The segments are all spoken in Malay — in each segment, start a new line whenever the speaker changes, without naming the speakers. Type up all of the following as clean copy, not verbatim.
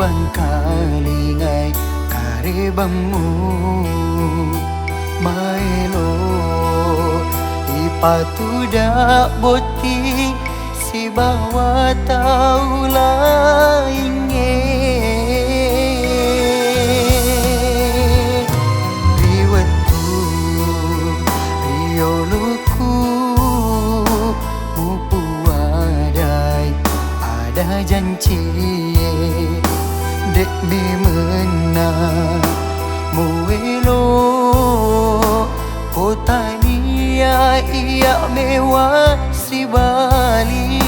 buang kalingai karebamu maelo ipatu dak boti si bawa tau lainge riwetu rioluku mupu ada janji dek memena muelo kota nia ia mewah si Bali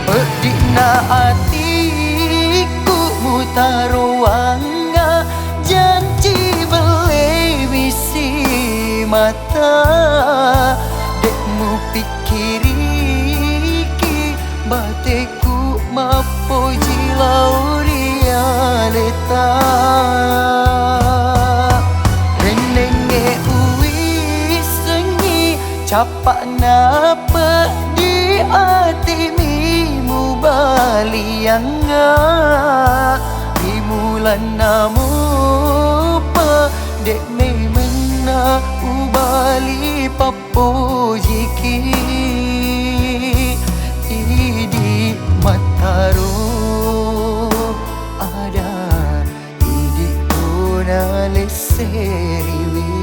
pedina hatiku mutaruanga janji beli bisi mata dekmu pikiri bateku mapoji lauria leta renenge uwi sengi capak napa di hatimu balianga bimulan namu pa dek memena ubali papojiki di mataru ada di tuna leseriwi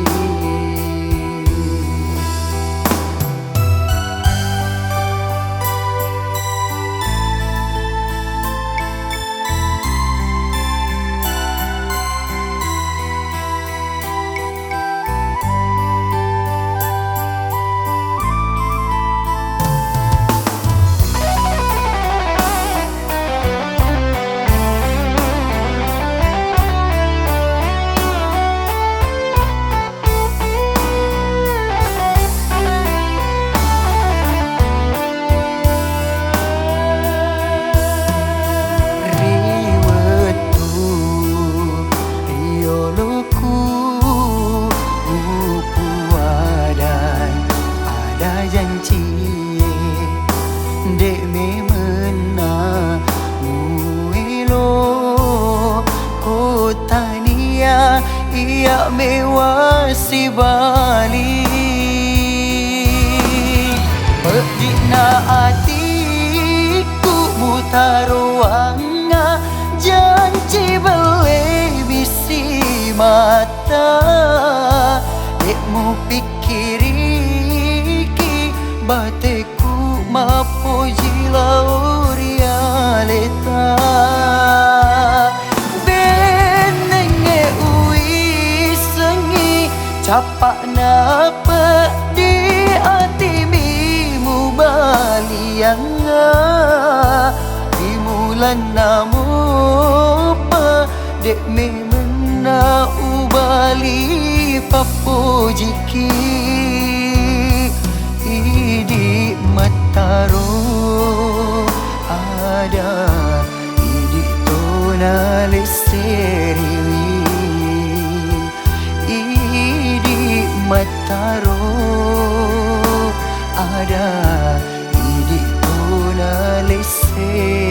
janji dek memena muelo kota nia ia mewah si Bali pedina hatiku mutaruanga janji beli bisi mata dekmu pikiri bateku mapoji lauria leta benenge ui sengi capak napa di hatimu balianga bimulan namu pa dek memena ubali papojiki di mataru ada di tuna leseriwi di mataru ada di tuna leseriwi